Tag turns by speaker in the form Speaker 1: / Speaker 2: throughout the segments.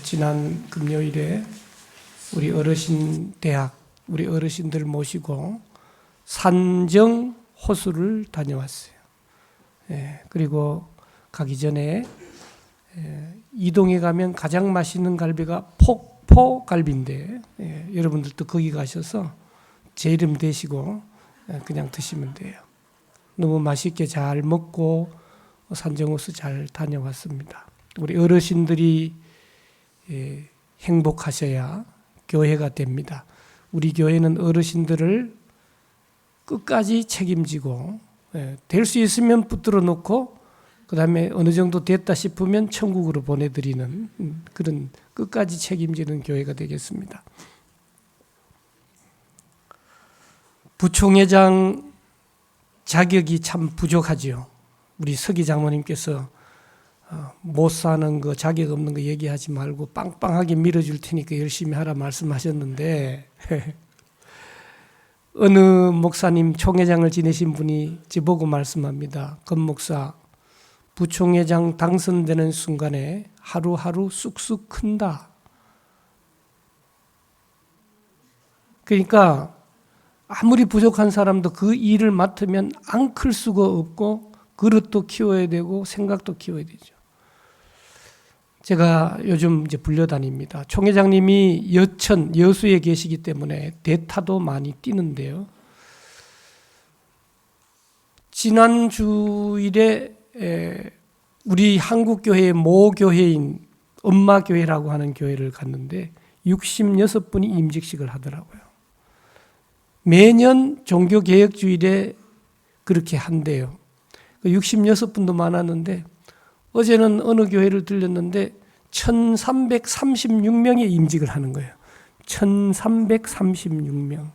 Speaker 1: 지난 금요일에 우리 어르신 대학, 우리 어르신들 모시고 산정 호수를 다녀왔어요. 그리고 가기 전에 이동에 가면 가장 맛있는 갈비가 폭포갈비인데 여러분들도 거기 가셔서 제 이름 대시고 그냥 드시면 돼요. 너무 맛있게 잘 먹고 산정호수 잘 다녀왔습니다. 우리 어르신들이 행복하셔야 교회가 됩니다. 우리 교회는 어르신들을 끝까지 책임지고 될 수 있으면 붙들어 놓고 그 다음에 어느 정도 됐다 싶으면 천국으로 보내드리는 그런 끝까지 책임지는 교회가 되겠습니다. 부총회장 자격이 참 부족하지요. 우리 서기 장모님께서 못 사는 거, 자격 없는 거 얘기하지 말고 빵빵하게 밀어줄 테니까 열심히 하라 말씀하셨는데 어느 목사님 총회장을 지내신 분이 저보고 말씀합니다. 권 목사, 부총회장 당선되는 순간에 하루하루 쑥쑥 큰다. 그러니까 아무리 부족한 사람도 그 일을 맡으면 안 클 수가 없고 그릇도 키워야 되고 생각도 키워야 되죠. 제가 요즘 이제 불려다닙니다. 총회장님이 여천, 여수에 계시기 때문에 대타도 많이 뛰는데요. 지난 주일에 우리 한국교회의 모교회인 엄마교회라고 하는 교회를 갔는데 66분이 임직식을 하더라고요. 매년 종교개혁주일에 그렇게 한대요. 66분도 많았는데 어제는 어느 교회를 들렸는데 1336명의 임직을 하는 거예요. 1336명.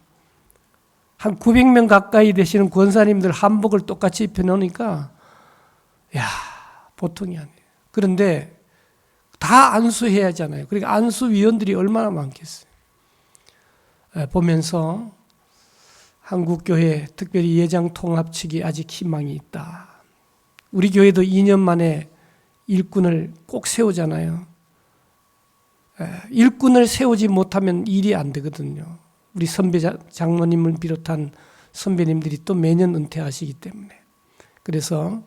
Speaker 1: 한 900명 가까이 되시는 권사님들 한복을 똑같이 입혀놓으니까 야, 보통이 아니에요. 그런데 다 안수해야 하잖아요. 그러니까 안수위원들이 얼마나 많겠어요. 보면서 한국교회 특별히 예장 통합 측이 아직 희망이 있다. 우리 교회도 2년 만에 일꾼을 꼭 세우잖아요. 일꾼을 세우지 못하면 일이 안 되거든요. 우리 선배 장로님을 비롯한 선배님들이 또 매년 은퇴하시기 때문에. 그래서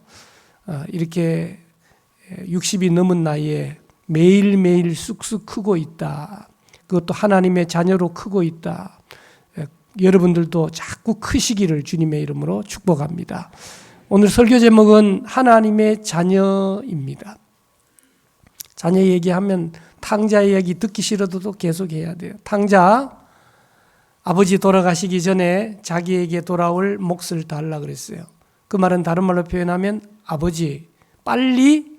Speaker 1: 이렇게 60이 넘은 나이에 매일매일 쑥쑥 크고 있다. 그것도 하나님의 자녀로 크고 있다. 여러분들도 자꾸 크시기를 주님의 이름으로 축복합니다. 오늘 설교 제목은 하나님의 자녀입니다. 자녀 얘기하면 탕자 이야기 듣기 싫어도 계속 해야 돼요. 탕자, 아버지 돌아가시기 전에 자기에게 돌아올 몫을 달라 그랬어요. 그 말은 다른 말로 표현하면 아버지 빨리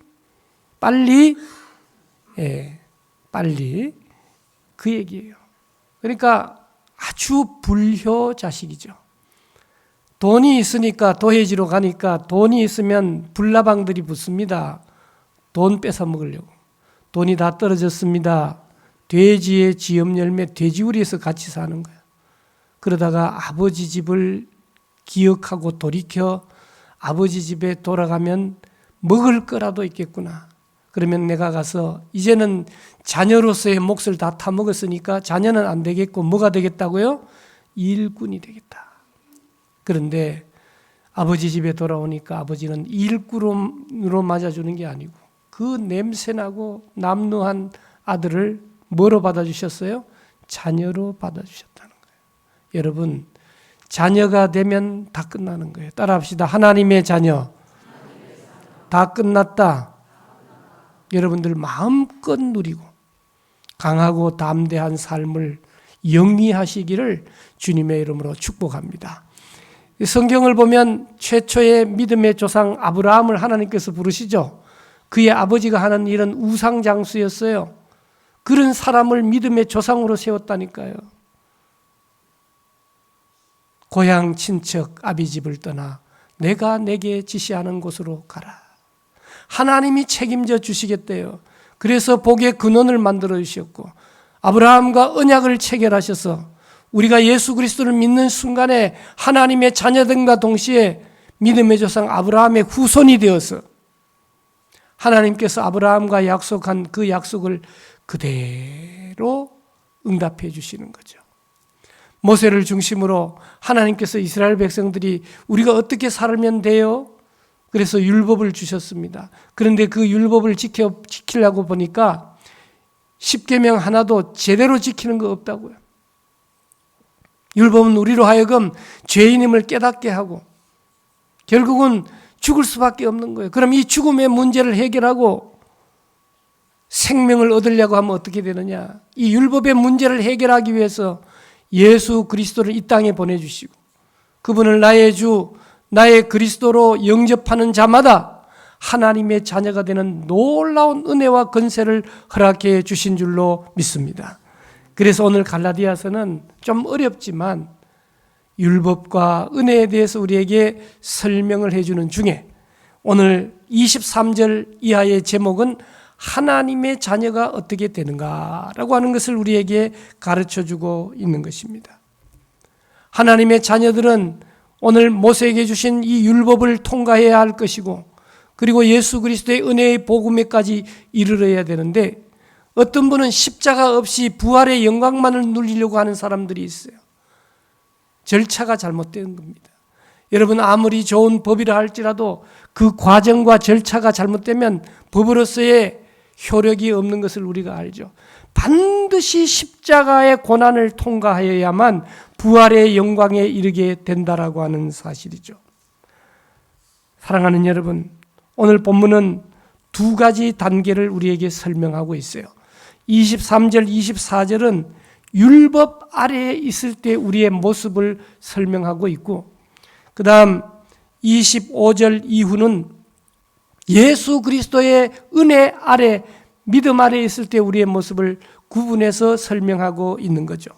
Speaker 1: 그 얘기예요. 그러니까 아주 불효 자식이죠. 돈이 있으니까 도해지로 가니까 돈이 있으면 불나방들이 붙습니다. 돈 뺏어 먹으려고. 돈이 다 떨어졌습니다. 돼지의 지엄 열매 돼지우리에서 같이 사는 거야. 그러다가 아버지 집을 기억하고 돌이켜 아버지 집에 돌아가면 먹을 거라도 있겠구나. 그러면 내가 가서 이제는 자녀로서의 몫을 다 타먹었으니까 자녀는 안 되겠고 뭐가 되겠다고요? 일꾼이 되겠다. 그런데 아버지 집에 돌아오니까 아버지는 일꾼으로 맞아주는 게 아니고 그 냄새나고 남루한 아들을 뭐로 받아주셨어요? 자녀로 받아주셨다는 거예요. 여러분, 자녀가 되면 다 끝나는 거예요. 따라합시다. 하나님의 자녀. 다 끝났다. 여러분들 마음껏 누리고 강하고 담대한 삶을 영위하시기를 주님의 이름으로 축복합니다. 성경을 보면 최초의 믿음의 조상 아브라함을 하나님께서 부르시죠. 그의 아버지가 하는 일은 우상장수였어요. 그런 사람을 믿음의 조상으로 세웠다니까요. 고향 친척 아비집을 떠나 내가 내게 지시하는 곳으로 가라. 하나님이 책임져 주시겠대요. 그래서 복의 근원을 만들어 주셨고 아브라함과 언약을 체결하셔서 우리가 예수 그리스도를 믿는 순간에 하나님의 자녀됨과 동시에 믿음의 조상 아브라함의 후손이 되어서 하나님께서 아브라함과 약속한 그 약속을 그대로 응답해 주시는 거죠. 모세를 중심으로 하나님께서 이스라엘 백성들이 우리가 어떻게 살면 돼요? 그래서 율법을 주셨습니다. 그런데 그 율법을 지키려고 보니까 십계명 하나도 제대로 지키는 거 없다고요. 율법은 우리로 하여금 죄인임을 깨닫게 하고 결국은 죽을 수밖에 없는 거예요. 그럼 이 죽음의 문제를 해결하고 생명을 얻으려고 하면 어떻게 되느냐? 이 율법의 문제를 해결하기 위해서 예수 그리스도를 이 땅에 보내주시고 그분을 나의 주, 나의 그리스도로 영접하는 자마다 하나님의 자녀가 되는 놀라운 은혜와 권세를 허락해 주신 줄로 믿습니다. 그래서 오늘 갈라디아서는 좀 어렵지만 율법과 은혜에 대해서 우리에게 설명을 해주는 중에 오늘 23절 이하의 제목은 하나님의 자녀가 어떻게 되는가라고 하는 것을 우리에게 가르쳐주고 있는 것입니다. 하나님의 자녀들은 오늘 모세에게 주신 이 율법을 통과해야 할 것이고 그리고 예수 그리스도의 은혜의 복음에까지 이르러야 되는데 어떤 분은 십자가 없이 부활의 영광만을 누리려고 하는 사람들이 있어요. 절차가 잘못된 겁니다. 여러분 아무리 좋은 법이라 할지라도 그 과정과 절차가 잘못되면 법으로서의 효력이 없는 것을 우리가 알죠. 반드시 십자가의 고난을 통과하여야만 부활의 영광에 이르게 된다라고 하는 사실이죠. 사랑하는 여러분, 오늘 본문은 두 가지 단계를 우리에게 설명하고 있어요. 23절, 24절은 율법 아래에 있을 때 우리의 모습을 설명하고 있고 그 다음 25절 이후는 예수 그리스도의 은혜 아래, 믿음 아래에 있을 때 우리의 모습을 구분해서 설명하고 있는 거죠.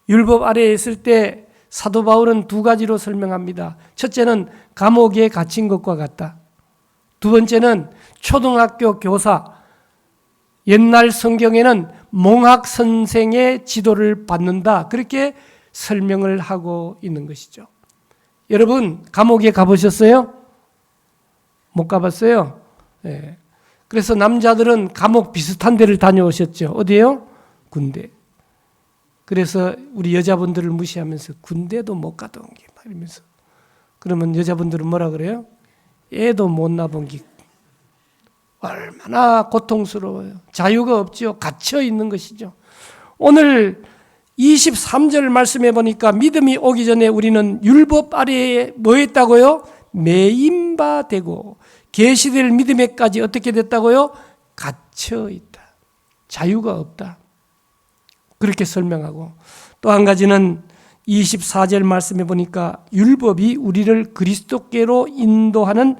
Speaker 1: 율법 아래에 있을 때 사도 바울은 두 가지로 설명합니다. 첫째는 감옥에 갇힌 것과 같다. 두 번째는 초등학교 교사, 옛날 성경에는 몽학 선생의 지도를 받는다. 그렇게 설명을 하고 있는 것이죠. 여러분 감옥에 가보셨어요? 못 가봤어요? 네. 그래서 남자들은 감옥 비슷한 데를 다녀오셨죠. 어디예요? 군대. 그래서 우리 여자분들을 무시하면서 군대도 못 가다 온 게 말이면서 그러면 여자분들은 뭐라 그래요? 애도 못 낳아본 게 얼마나 고통스러워요. 자유가 없죠. 갇혀 있는 것이죠. 오늘 23절 말씀해 보니까 믿음이 오기 전에 우리는 율법 아래에 뭐 했다고요? 매임바 되고 계시될 믿음에까지 어떻게 됐다고요? 갇혀 있다. 자유가 없다. 그렇게 설명하고 또 한 가지는 24절 말씀해 보니까 율법이 우리를 그리스도께로 인도하는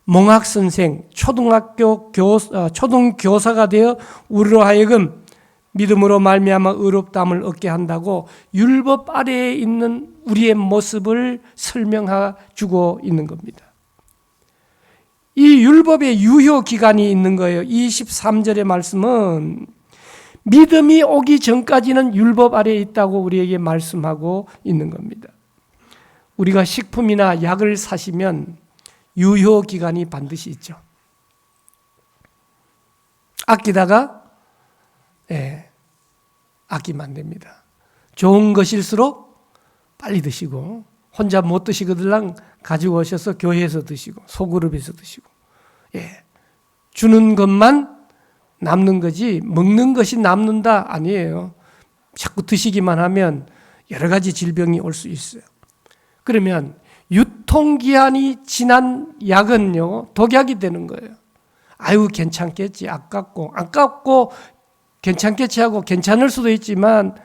Speaker 1: 몽학선생, 초등교사가 되어 우리로 하여금 믿음으로 말미암아 의롭다함을 얻게 한다고 율법 아래에 있는 우리의 모습을 설명해 주고 있는 겁니다. 이 율법의 유효 기간이 있는 거예요. 23절의 말씀은 믿음이 오기 전까지는 율법 아래에 있다고 우리에게 말씀하고 있는 겁니다. 우리가 식품이나 약을 사시면 유효 기간이 반드시 있죠. 아끼다가 아끼면 안 됩니다. 좋은 것일수록 빨리 드시고 혼자 못 드시거들랑 가지고 오셔서 교회에서 드시고 소그룹에서 드시고 주는 것만 남는 거지 먹는 것이 남는다 아니에요. 자꾸 드시기만 하면 여러 가지 질병이 올 수 있어요. 그러면 유통기한이 지난 약은요 독약이 되는 거예요. 아유 괜찮겠지 아깝고 괜찮겠지 하고 괜찮을 수도 있지만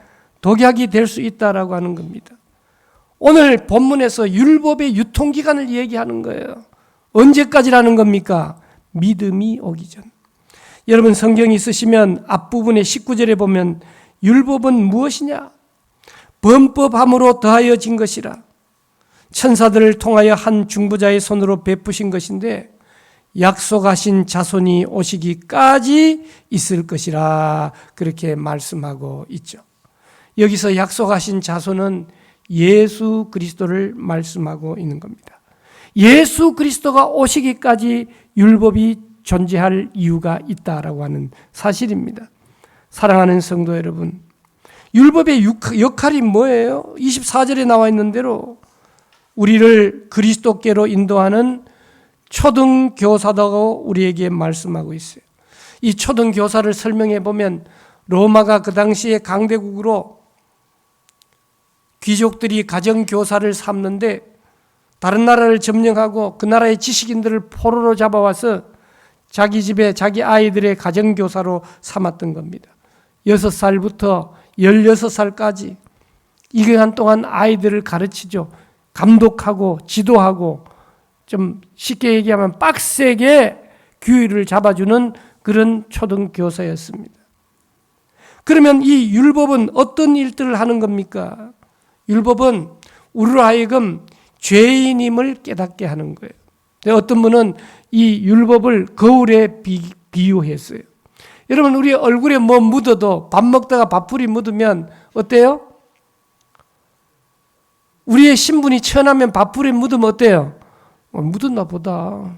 Speaker 1: 독약이 될 수 있다라고 하는 겁니다. 오늘 본문에서 율법의 유통기간을 얘기하는 거예요. 언제까지라는 겁니까? 믿음이 오기 전. 여러분 성경이 있으시면 앞부분에 19절에 보면 율법은 무엇이냐? 범법함으로 더하여진 것이라. 천사들을 통하여 한 중보자의 손으로 베푸신 것인데 약속하신 자손이 오시기까지 있을 것이라 그렇게 말씀하고 있죠. 여기서 약속하신 자손은 예수 그리스도를 말씀하고 있는 겁니다. 예수 그리스도가 오시기까지 율법이 존재할 이유가 있다라고 하는 사실입니다. 사랑하는 성도 여러분, 율법의 역할이 뭐예요? 24절에 나와 있는 대로 우리를 그리스도께로 인도하는 초등교사다고 우리에게 말씀하고 있어요. 이 초등교사를 설명해 보면 로마가 그 당시에 강대국으로 귀족들이 가정교사를 삼는데 다른 나라를 점령하고 그 나라의 지식인들을 포로로 잡아와서 자기 집에 자기 아이들의 가정교사로 삼았던 겁니다. 6살부터 16살까지 이 기간 동안 아이들을 가르치죠. 감독하고 지도하고 좀 쉽게 얘기하면 빡세게 규율을 잡아주는 그런 초등교사였습니다. 그러면 이 율법은 어떤 일들을 하는 겁니까? 율법은 우리로 하여금 죄인임을 깨닫게 하는 거예요. 어떤 분은 이 율법을 거울에 비유했어요. 여러분, 우리 얼굴에 뭐 묻어도 밥 먹다가 밥풀이 묻으면 어때요? 우리의 신분이 천하면 밥풀이 묻으면 어때요? 묻었나 보다.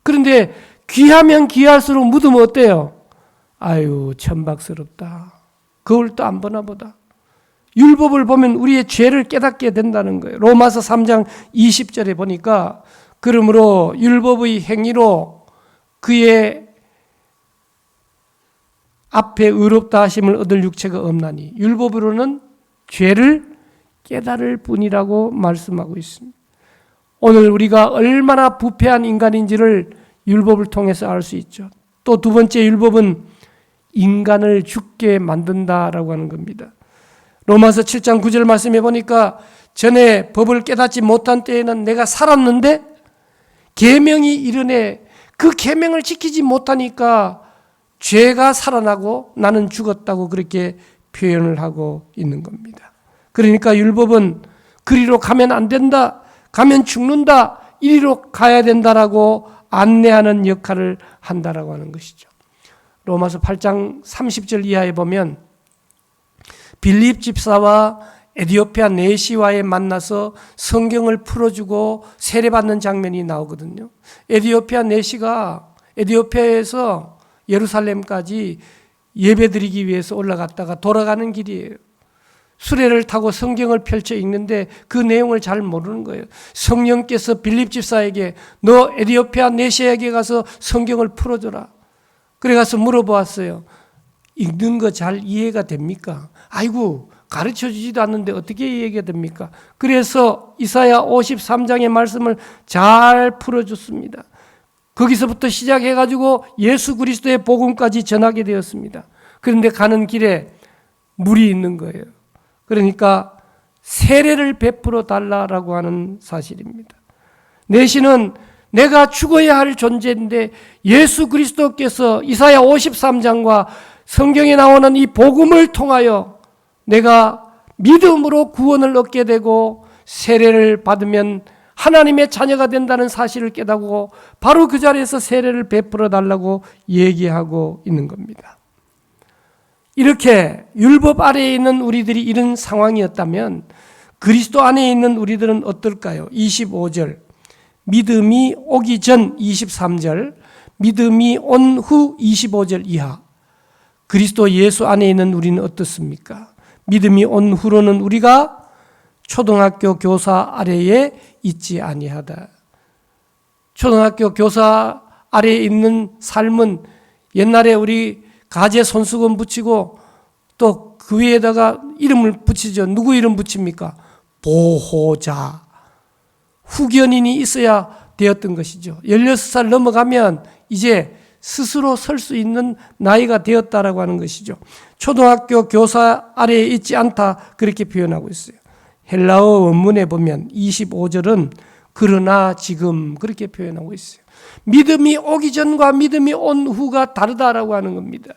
Speaker 1: 그런데 귀하면 귀할수록 묻으면 어때요? 아유, 천박스럽다. 거울도 안 보나 보다. 율법을 보면 우리의 죄를 깨닫게 된다는 거예요. 로마서 3장 20절에 보니까 그러므로 율법의 행위로 그의 앞에 의롭다 하심을 얻을 육체가 없나니 율법으로는 죄를 깨달을 뿐이라고 말씀하고 있습니다. 오늘 우리가 얼마나 부패한 인간인지를 율법을 통해서 알 수 있죠. 또 두 번째, 율법은 인간을 죽게 만든다라고 하는 겁니다. 로마서 7장 9절 말씀해 보니까 전에 법을 깨닫지 못한 때에는 내가 살았는데 계명이 이르네 그 계명을 지키지 못하니까 죄가 살아나고 나는 죽었다고 그렇게 표현을 하고 있는 겁니다. 그러니까 율법은 그리로 가면 안 된다, 가면 죽는다, 이리로 가야 된다라고 안내하는 역할을 한다라고 하는 것이죠. 로마서 8장 30절 이하에 보면 빌립 집사와 에디오피아 내시와에 만나서 성경을 풀어주고 세례받는 장면이 나오거든요. 에디오피아 내시가 에디오피아에서 예루살렘까지 예배드리기 위해서 올라갔다가 돌아가는 길이에요. 수레를 타고 성경을 펼쳐 읽는데 그 내용을 잘 모르는 거예요. 성령께서 빌립 집사에게 너 에디오피아 내시에게 가서 성경을 풀어줘라. 그래 가서 물어보았어요. 읽는 거 잘 이해가 됩니까? 아이고, 가르쳐주지도 않는데 어떻게 이해가 됩니까? 그래서 이사야 53장의 말씀을 잘 풀어줬습니다. 거기서부터 시작해가지고 예수 그리스도의 복음까지 전하게 되었습니다. 그런데 가는 길에 물이 있는 거예요. 그러니까 세례를 베풀어 달라라고 하는 사실입니다. 내시는 내가 죽어야 할 존재인데 예수 그리스도께서 이사야 53장과 성경에 나오는 이 복음을 통하여 내가 믿음으로 구원을 얻게 되고 세례를 받으면 하나님의 자녀가 된다는 사실을 깨닫고 바로 그 자리에서 세례를 베풀어 달라고 얘기하고 있는 겁니다. 이렇게 율법 아래에 있는 우리들이 이런 상황이었다면 그리스도 안에 있는 우리들은 어떨까요? 25절 믿음이 오기 전 23절 믿음이 온 후 25절 이하 그리스도 예수 안에 있는 우리는 어떻습니까? 믿음이 온 후로는 우리가 초등학교 교사 아래에 있지 아니하다. 초등학교 교사 아래에 있는 삶은 옛날에 우리 가재 손수건 붙이고 또 그 위에다가 이름을 붙이죠. 누구 이름 붙입니까? 보호자. 후견인이 있어야 되었던 것이죠. 16살 넘어가면 이제 스스로 설 수 있는 나이가 되었다라고 하는 것이죠. 초등학교 교사 아래에 있지 않다 그렇게 표현하고 있어요. 헬라어 원문에 보면 25절은 그러나 지금 그렇게 표현하고 있어요. 믿음이 오기 전과 믿음이 온 후가 다르다라고 하는 겁니다.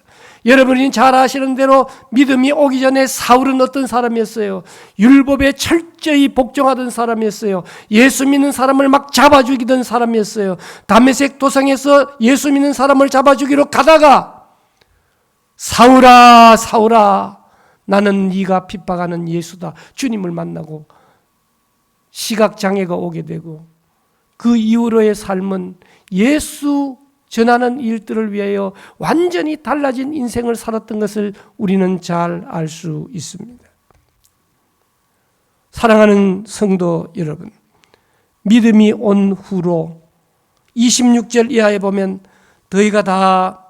Speaker 1: 여러분이 잘 아시는 대로 믿음이 오기 전에 사울은 어떤 사람이었어요? 율법에 철저히 복종하던 사람이었어요. 예수 믿는 사람을 막 잡아 죽이던 사람이었어요. 다메섹 도상에서 예수 믿는 사람을 잡아 죽이러 가다가 사울아 사울아 나는 네가 핍박하는 예수다. 주님을 만나고 시각장애가 오게 되고 그 이후로의 삶은 예수 전하는 일들을 위하여 완전히 달라진 인생을 살았던 것을 우리는 잘 알 수 있습니다. 사랑하는 성도 여러분, 믿음이 온 후로 26절 이하에 보면 너희가 다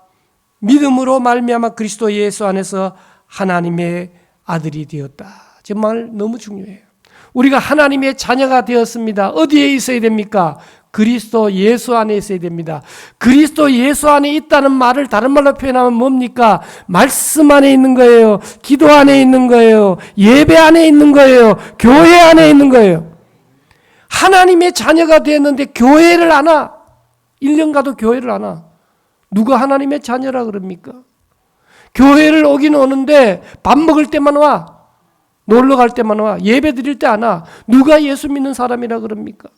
Speaker 1: 믿음으로 말미암아 그리스도 예수 안에서 하나님의 아들이 되었다. 정말 너무 중요해요. 우리가 하나님의 자녀가 되었습니다. 어디에 있어야 됩니까? 그리스도 예수 안에 있어야 됩니다. 그리스도 예수 안에 있다는 말을 다른 말로 표현하면 뭡니까? 말씀 안에 있는 거예요. 기도 안에 있는 거예요. 예배 안에 있는 거예요. 교회 안에 있는 거예요. 하나님의 자녀가 되었는데 교회를 안 와. 1년 가도 교회를 안 와. 누가 하나님의 자녀라 그럽니까? 교회를 오긴 오는데 밥 먹을 때만 와. 놀러 갈 때만 와. 예배 드릴 때 안 와. 누가 예수 믿는 사람이라 그럽니까?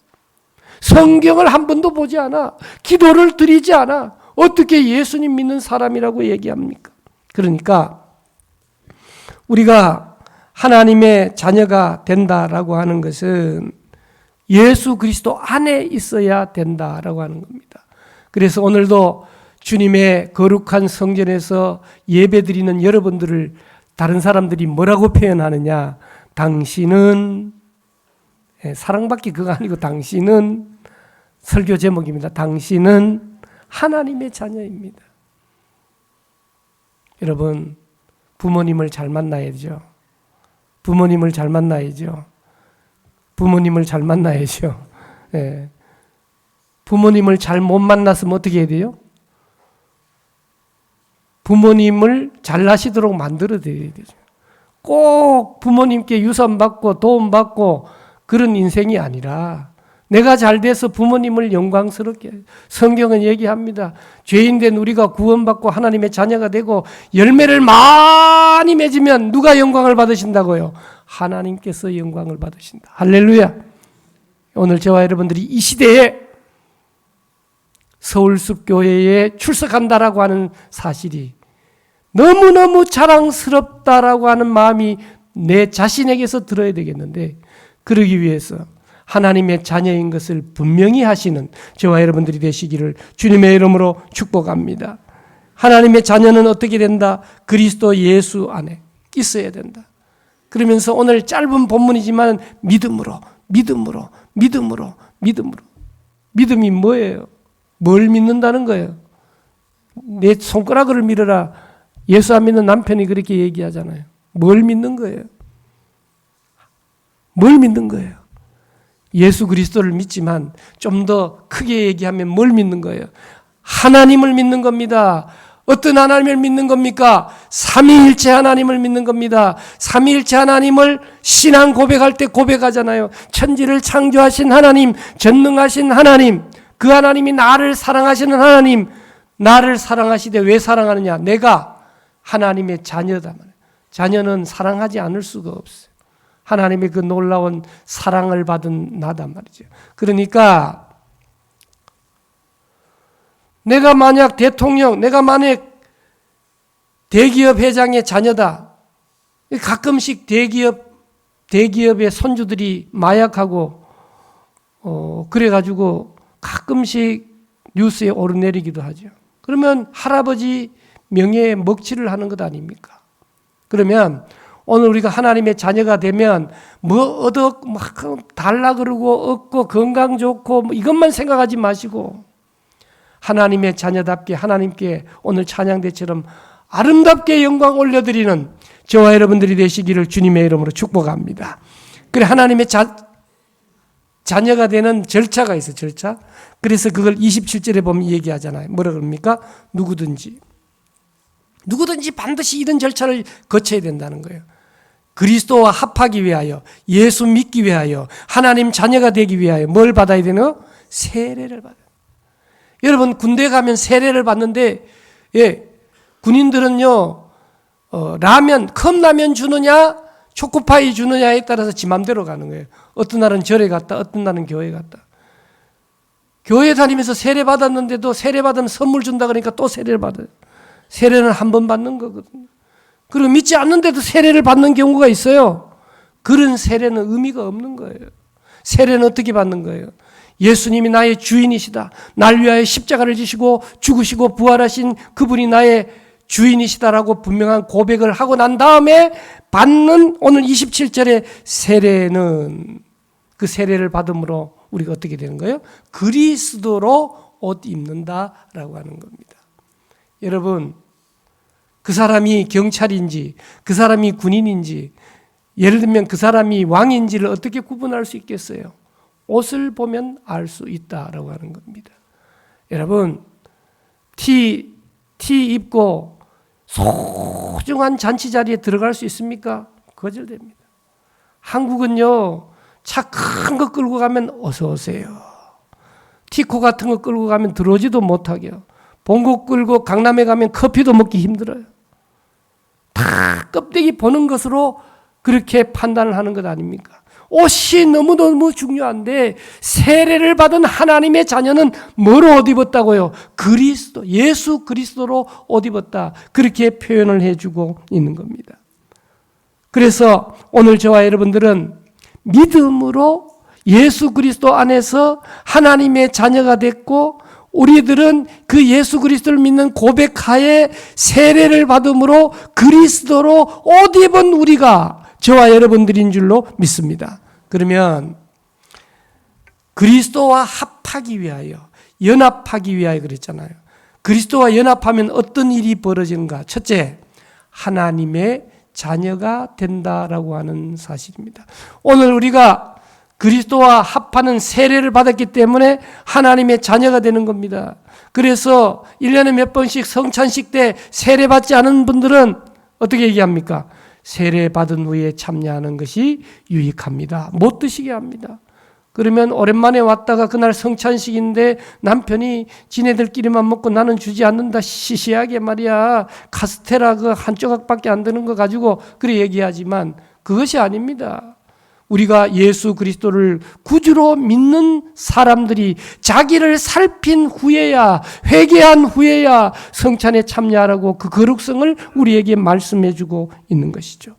Speaker 1: 성경을 한 번도 보지 않아. 기도를 드리지 않아. 어떻게 예수님 믿는 사람이라고 얘기합니까? 그러니까 우리가 하나님의 자녀가 된다라고 하는 것은 예수 그리스도 안에 있어야 된다라고 하는 겁니다. 그래서 오늘도 주님의 거룩한 성전에서 예배드리는 여러분들을 다른 사람들이 뭐라고 표현하느냐? 당신은, 사랑받기 그거 아니고 당신은, 설교 제목입니다. 당신은 하나님의 자녀입니다. 여러분, 부모님을 잘 만나야죠. 부모님을 잘 만나야죠. 부모님을 잘 만나야죠. 예. 부모님을 잘 못 만났으면 어떻게 해야 돼요? 부모님을 잘나시도록 만들어 드려야 되죠. 꼭 부모님께 유산 받고 도움 받고 그런 인생이 아니라 내가 잘 돼서 부모님을 영광스럽게 해요. 성경은 얘기합니다. 죄인된 우리가 구원받고 하나님의 자녀가 되고 열매를 많이 맺으면 누가 영광을 받으신다고요? 하나님께서 영광을 받으신다. 할렐루야. 오늘 저와 여러분들이 이 시대에 서울숲교회에 출석한다라고 하는 사실이 너무너무 자랑스럽다라고 하는 마음이 내 자신에게서 들어야 되겠는데, 그러기 위해서 하나님의 자녀인 것을 분명히 하시는 저와 여러분들이 되시기를 주님의 이름으로 축복합니다. 하나님의 자녀는 어떻게 된다? 그리스도 예수 안에 있어야 된다. 그러면서 오늘 짧은 본문이지만 믿음으로. 믿음이 뭐예요? 뭘 믿는다는 거예요? 내 손가락을 밀어라. 예수 안 믿는 남편이 그렇게 얘기하잖아요. 뭘 믿는 거예요? 뭘 믿는 거예요? 예수 그리스도를 믿지만 좀 더 크게 얘기하면 뭘 믿는 거예요? 하나님을 믿는 겁니다. 어떤 하나님을 믿는 겁니까? 삼위일체 하나님을 믿는 겁니다. 삼위일체 하나님을 신앙 고백할 때 고백하잖아요. 천지를 창조하신 하나님, 전능하신 하나님, 그 하나님이 나를 사랑하시는 하나님, 나를 사랑하시되 왜 사랑하느냐? 내가 하나님의 자녀다. 자녀는 사랑하지 않을 수가 없어요. 하나님의 그 놀라운 사랑을 받은 나단 말이죠. 그러니까 내가 만약 대통령, 내가 만약 대기업 회장의 자녀다. 가끔씩 대기업의 손주들이 마약하고 그래가지고 가끔씩 뉴스에 오르내리기도 하죠. 그러면 할아버지 명예에 먹칠을 하는 것 아닙니까? 그러면 오늘 우리가 하나님의 자녀가 되면 뭐 막 달라 그러고 얻고 건강 좋고 뭐 이것만 생각하지 마시고 하나님의 자녀답게 하나님께 오늘 찬양대처럼 아름답게 영광 올려드리는 저와 여러분들이 되시기를 주님의 이름으로 축복합니다. 그래 하나님의 자녀가 되는 절차가 있어요. 절차. 그래서 그걸 27절에 보면 얘기하잖아요. 뭐라 그럽니까? 누구든지 반드시 이런 절차를 거쳐야 된다는 거예요. 그리스도와 합하기 위하여, 예수 믿기 위하여, 하나님 자녀가 되기 위하여 뭘 받아야 되노? 세례를 받아요. 여러분 군대 가면 세례를 받는데 군인들은요 라면, 컵라면 주느냐 초코파이 주느냐에 따라서 지 맘대로 가는 거예요. 어떤 날은 절에 갔다 어떤 날은 교회 갔다. 교회 다니면서 세례 받았는데도 세례 받으면 선물 준다 그러니까 또 세례를 받아요. 세례는 한 번 받는 거거든요. 그리고 믿지 않는데도 세례를 받는 경우가 있어요. 그런 세례는 의미가 없는 거예요. 세례는 어떻게 받는 거예요? 예수님이 나의 주인이시다. 날 위하여 십자가를 지시고 죽으시고 부활하신 그분이 나의 주인이시다라고 분명한 고백을 하고 난 다음에 받는 오늘 27절의 세례는, 그 세례를 받음으로 우리가 어떻게 되는 거예요? 그리스도로 옷 입는다라고 하는 겁니다. 여러분, 그 사람이 경찰인지 그 사람이 군인인지 예를 들면 그 사람이 왕인지를 어떻게 구분할 수 있겠어요? 옷을 보면 알 수 있다라고 하는 겁니다. 여러분, 티 입고 소중한 잔치 자리에 들어갈 수 있습니까? 거절됩니다. 한국은요, 차 큰 거 끌고 가면 어서 오세요. 티코 같은 거 끌고 가면 들어오지도 못하게요. 봉고 끌고 강남에 가면 커피도 먹기 힘들어요. 다 껍데기 보는 것으로 그렇게 판단을 하는 것 아닙니까? 옷이 너무너무 중요한데 세례를 받은 하나님의 자녀는 뭐로 옷 입었다고요? 그리스도, 예수 그리스도로 옷 입었다. 그렇게 표현을 해주고 있는 겁니다. 그래서 오늘 저와 여러분들은 믿음으로 예수 그리스도 안에서 하나님의 자녀가 됐고 우리들은 그 예수 그리스도를 믿는 고백하에 세례를 받음으로 그리스도로 옷 입은 우리가 저와 여러분들인 줄로 믿습니다. 그러면 그리스도와 합하기 위하여, 연합하기 위하여 그랬잖아요. 그리스도와 연합하면 어떤 일이 벌어지는가? 첫째, 하나님의 자녀가 된다라고 하는 사실입니다. 오늘 우리가 그리스도와 합하는 세례를 받았기 때문에 하나님의 자녀가 되는 겁니다. 그래서 1년에 몇 번씩 성찬식 때 세례 받지 않은 분들은 어떻게 얘기합니까? 세례 받은 후에 참여하는 것이 유익합니다. 못 드시게 합니다. 그러면 오랜만에 왔다가 그날 성찬식인데 남편이 지네들끼리만 먹고 나는 주지 않는다. 시시하게 말이야. 카스테라 그 한 조각밖에 안 되는 거 가지고 그래 얘기하지만 그것이 아닙니다. 우리가 예수 그리스도를 구주로 믿는 사람들이 자기를 살핀 후에야, 회개한 후에야 성찬에 참여하라고 그 거룩성을 우리에게 말씀해 주고 있는 것이죠.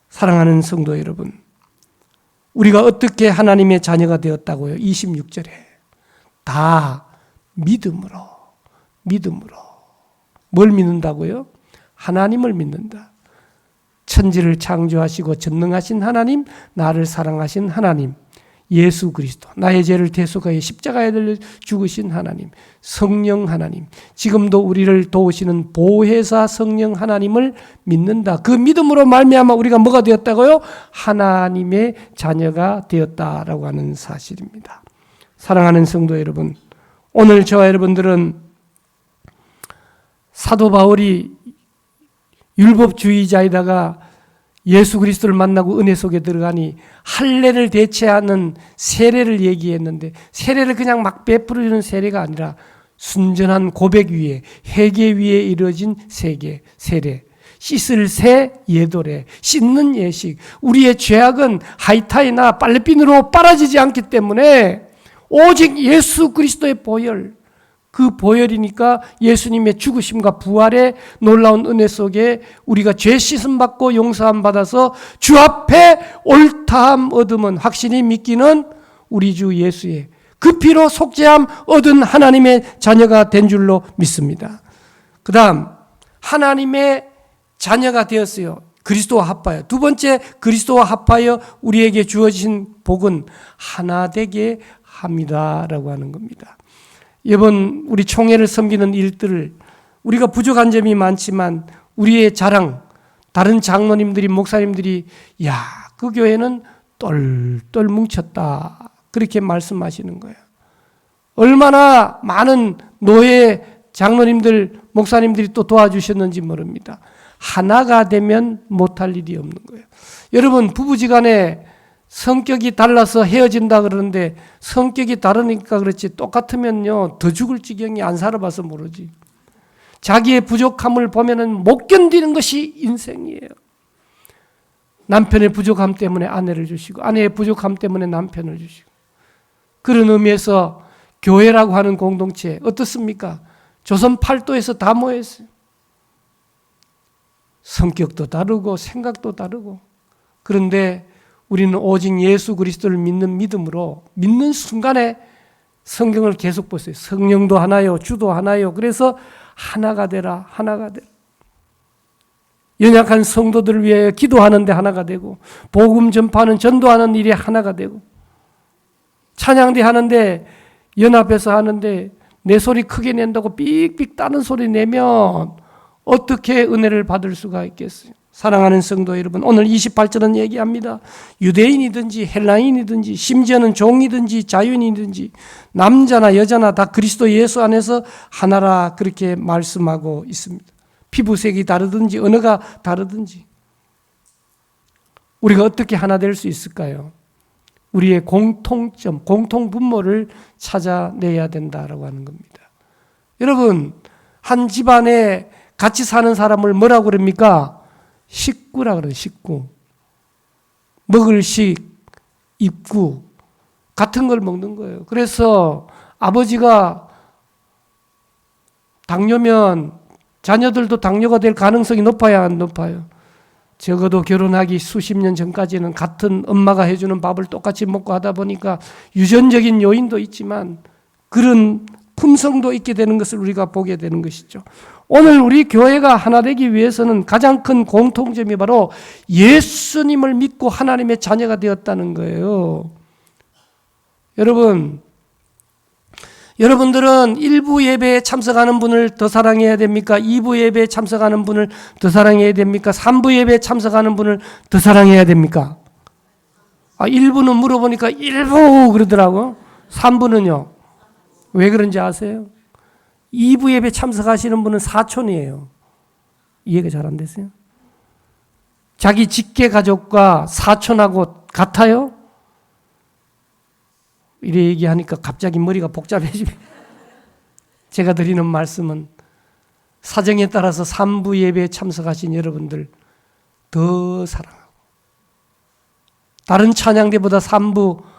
Speaker 1: 사랑하는 성도 여러분, 우리가 어떻게 하나님의 자녀가 되었다고요? 26절에 다 믿음으로. 뭘 믿는다고요? 하나님을 믿는다. 천지를 창조하시고 전능하신 하나님, 나를 사랑하신 하나님, 예수 그리스도, 나의 죄를 대속하여 십자가에 달려 죽으신 하나님, 성령 하나님, 지금도 우리를 도우시는 보혜사 성령 하나님을 믿는다. 그 믿음으로 말미암아 우리가 뭐가 되었다고요? 하나님의 자녀가 되었다라고 하는 사실입니다. 사랑하는 성도 여러분, 오늘 저와 여러분들은 사도 바울이 율법주의자에다가 예수 그리스도를 만나고 은혜 속에 들어가니 할례를 대체하는 세례를 얘기했는데 세례를 그냥 막 베풀어주는 세례가 아니라 순전한 고백 위에 회개 위에 이루어진 세례, 씻을 새 예도래, 씻는 예식. 우리의 죄악은 하이타이나 빨래비누로 빨아지지 않기 때문에 오직 예수 그리스도의 보혈, 그 보혈이니까 예수님의 죽으심과 부활의 놀라운 은혜 속에 우리가 죄 씻음 받고 용서함 받아서 주 앞에 옳다함 얻음은, 확신이 믿기는 우리 주 예수의 그 피로 속죄함 얻은 하나님의 자녀가 된 줄로 믿습니다. 그 다음 하나님의 자녀가 되었어요. 그리스도와 합하여. 두 번째, 그리스도와 합하여 우리에게 주어진 복은 하나 되게 합니다라고 하는 겁니다. 이번 우리 총회를 섬기는 일들을 우리가 부족한 점이 많지만 우리의 자랑, 다른 장로님들이, 목사님들이 야, 그 교회는 똘똘 뭉쳤다 그렇게 말씀하시는 거예요. 얼마나 많은 노예 장로님들, 목사님들이 또 도와주셨는지 모릅니다. 하나가 되면 못할 일이 없는 거예요. 여러분, 부부지간에 성격이 달라서 헤어진다 그러는데 성격이 다르니까 그렇지 똑같으면요 더 죽을 지경이, 안 살아봐서 모르지. 자기의 부족함을 보면은 못 견디는 것이 인생이에요. 남편의 부족함 때문에 아내를 주시고 아내의 부족함 때문에 남편을 주시고, 그런 의미에서 교회라고 하는 공동체 어떻습니까? 조선 팔도에서 다 모였어요. 성격도 다르고 생각도 다르고. 그런데 우리는 오직 예수 그리스도를 믿는 믿음으로 믿는 순간에 성경을 계속 보세요. 성령도 하나요, 주도 하나요. 그래서 하나가 되라, 하나가 되라. 연약한 성도들을 위해 기도하는데 하나가 되고, 복음 전파하는 전도하는 일에 하나가 되고, 찬양대 하는데 연합해서 하는데 내 소리 크게 낸다고 삑삑 따는 소리 내면 어떻게 은혜를 받을 수가 있겠어요? 사랑하는 성도 여러분, 오늘 28절은 얘기합니다. 유대인이든지 헬라인이든지 심지어는 종이든지 자유인이든지 남자나 여자나 다 그리스도 예수 안에서 하나라, 그렇게 말씀하고 있습니다. 피부색이 다르든지 언어가 다르든지 우리가 어떻게 하나 될 수 있을까요? 우리의 공통점, 공통분모를 찾아내야 된다라고 하는 겁니다. 여러분, 한 집안에 같이 사는 사람을 뭐라고 그럽니까? 식구라 그래요. 식구. 먹을 식, 입구 같은 걸 먹는 거예요. 그래서 아버지가 당뇨면 자녀들도 당뇨가 될 가능성이 높아야 안 높아요? 적어도 결혼하기 수십 년 전까지는 같은 엄마가 해주는 밥을 똑같이 먹고 하다 보니까 유전적인 요인도 있지만 그런 품성도 있게 되는 것을 우리가 보게 되는 것이죠. 오늘 우리 교회가 하나 되기 위해서는 가장 큰 공통점이 바로 예수님을 믿고 하나님의 자녀가 되었다는 거예요. 여러분들은 1부 예배에 참석하는 분을 더 사랑해야 됩니까? 2부 예배에 참석하는 분을 더 사랑해야 됩니까? 3부 예배에 참석하는 분을 더 사랑해야 됩니까? 1부는 물어보니까 1부 그러더라고요. 3부는요? 왜 그런지 아세요? 2부 예배 참석하시는 분은 사촌이에요. 이해가 잘 안 되세요? 자기 직계 가족과 사촌하고 같아요? 이래 얘기하니까 갑자기 머리가 복잡해집니다. 제가 드리는 말씀은 사정에 따라서 3부 예배에 참석하신 여러분들 더 사랑하고, 다른 찬양대보다 3부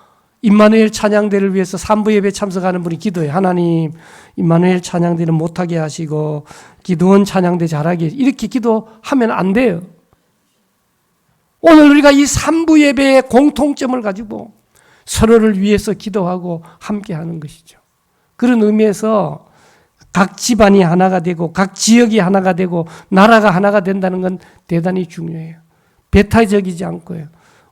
Speaker 1: 임마누엘 찬양대를 위해서 3부 예배에 참석하는 분이 기도해. 하나님, 임마누엘 찬양대는 못하게 하시고 기도원 찬양대 잘하게, 이렇게 기도하면 안 돼요. 오늘 우리가 이 3부 예배의 공통점을 가지고 서로를 위해서 기도하고 함께 하는 것이죠. 그런 의미에서 각 집안이 하나가 되고 각 지역이 하나가 되고 나라가 하나가 된다는 건 대단히 중요해요. 배타적이지 않고요.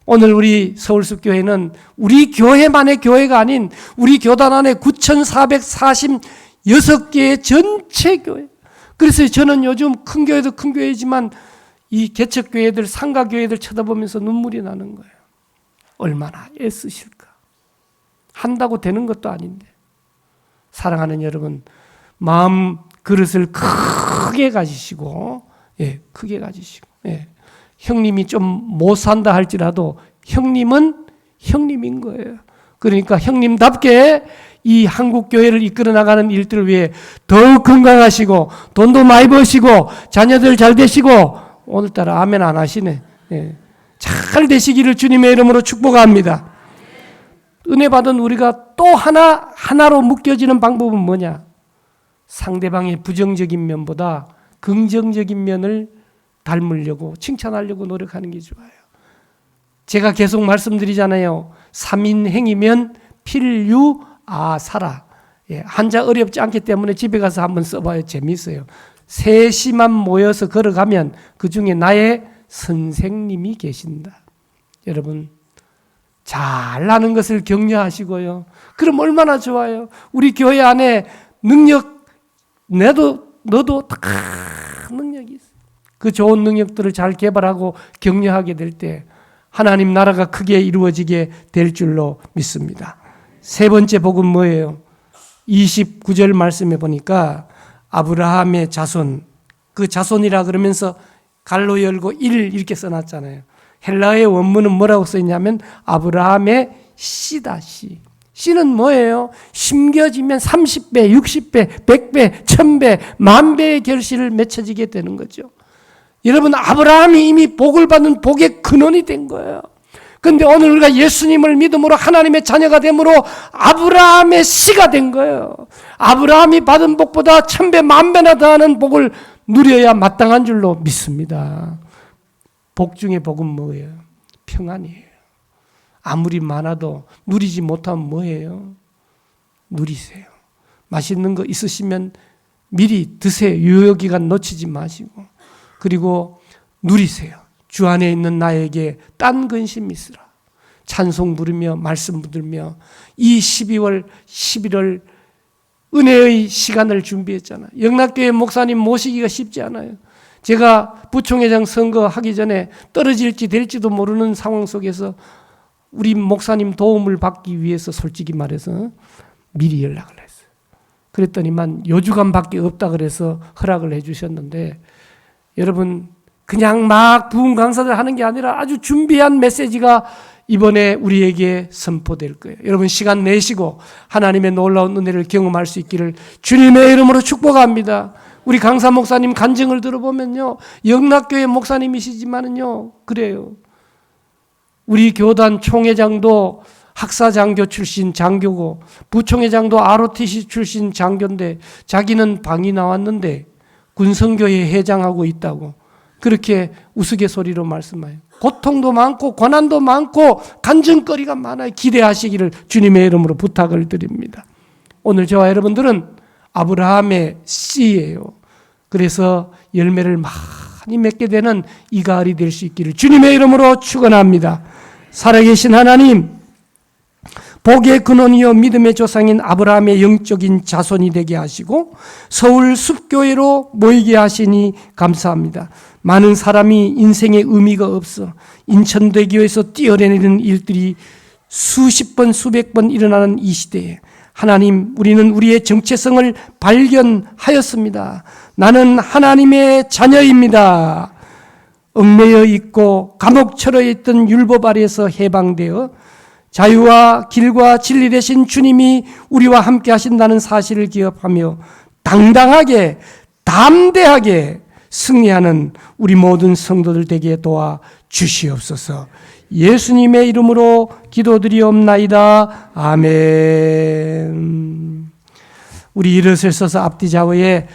Speaker 1: 오늘 우리 서울숲교회는 우리 교회만의 교회가 아닌 우리 교단 안에 9,446개의 전체 교회. 그래서 저는 요즘 큰 교회도 큰 교회지만 이 개척교회들, 상가교회들 쳐다보면서 눈물이 나는 거예요. 얼마나 애쓰실까. 한다고 되는 것도 아닌데. 사랑하는 여러분, 마음 그릇을 크게 가지시고, 크게 가지시고, 형님이 좀 못 산다 할지라도 형님은 형님인 거예요. 그러니까 형님답게 이 한국 교회를 이끌어 나가는 일들을 위해 더욱 건강하시고 돈도 많이 버시고 자녀들 잘 되시고, 오늘따라 아멘 안 하시네. 잘 되시기를 주님의 이름으로 축복합니다. 은혜 받은 우리가 또 하나로 묶여지는 방법은 뭐냐? 상대방의 부정적인 면보다 긍정적인 면을 닮으려고, 칭찬하려고 노력하는 게 좋아요. 제가 계속 말씀드리잖아요. 3인행이면 필유아사라. 한자 어렵지 않기 때문에 집에 가서 한번 써봐요. 재미있어요. 셋이만 모여서 걸어가면 그 중에 나의 선생님이 계신다. 여러분, 잘나는 것을 격려하시고요. 그럼 얼마나 좋아요. 우리 교회 안에 능력, 너도 다 능력이 있어요. 그 좋은 능력들을 잘 개발하고 격려하게 될 때 하나님 나라가 크게 이루어지게 될 줄로 믿습니다. 세 번째 복은 뭐예요? 29절 말씀해 보니까 아브라함의 자손, 그 자손이라 그러면서 갈로 열고 1 이렇게 써놨잖아요. 헬라어의 원문은 뭐라고 써있냐면 아브라함의 씨다, 씨. 씨는 뭐예요? 심겨지면 30배, 60배, 100배, 1000배, 10,000배의 결실을 맺혀지게 되는 거죠. 여러분, 아브라함이 이미 복을 받는 복의 근원이 된 거예요. 그런데 오늘 우리가 예수님을 믿음으로 하나님의 자녀가 됨으로 아브라함의 씨가 된 거예요. 아브라함이 받은 복보다 1000배, 10,000배나 더하는 복을 누려야 마땅한 줄로 믿습니다. 복 중에 복은 뭐예요? 평안이에요. 아무리 많아도 누리지 못하면 뭐해요? 누리세요. 맛있는 거 있으시면 미리 드세요. 유효기간 놓치지 마시고. 그리고 누리세요. 주 안에 있는 나에게 딴 근심이 있으라. 찬송 부르며 말씀 부르며 이 12월 11월 은혜의 시간을 준비했잖아요. 영락교회 목사님 모시기가 쉽지 않아요. 제가 부총회장 선거하기 전에 떨어질지 될지도 모르는 상황 속에서 우리 목사님 도움을 받기 위해서 솔직히 말해서 미리 연락을 했어요. 그랬더니만 요주간밖에 없다 그래서 허락을 해주셨는데, 여러분 그냥 막 부흥 강사들 하는 게 아니라 아주 준비한 메시지가 이번에 우리에게 선포될 거예요. 여러분 시간 내시고 하나님의 놀라운 은혜를 경험할 수 있기를 주님의 이름으로 축복합니다. 우리 강사 목사님 간증을 들어보면요, 영락교회 목사님이시지만은요, 그래요. 우리 교단 총회장도 학사장교 출신 장교고, 부총회장도 ROTC 출신 장교인데 자기는 방이 나왔는데 군성교회 회장하고 있다고 그렇게 우스갯소리로 말씀해요. 고통도 많고 고난도 많고 간증거리가 많아요. 기대하시기를 주님의 이름으로 부탁을 드립니다. 오늘 저와 여러분들은 아브라함의 씨예요. 그래서 열매를 많이 맺게 되는 이 가을이 될 수 있기를 주님의 이름으로 축원합니다. 살아계신 하나님, 복의 근원이요 믿음의 조상인 아브라함의 영적인 자손이 되게 하시고 서울 숲교회로 모이게 하시니 감사합니다. 많은 사람이 인생에 의미가 없어 인천대교에서 뛰어내리는 일들이 수십 번 수백 번 일어나는 이 시대에 하나님, 우리는 우리의 정체성을 발견하였습니다. 나는 하나님의 자녀입니다. 얽매여 있고 감옥처럼 있던 율법 아래에서 해방되어 자유와 길과 진리 되신 주님이 우리와 함께 하신다는 사실을 기억하며 당당하게 담대하게 승리하는 우리 모든 성도들 되게 도와 주시옵소서. 예수님의 이름으로 기도드리옵나이다. 아멘. 우리 일어서서 앞뒤 좌우에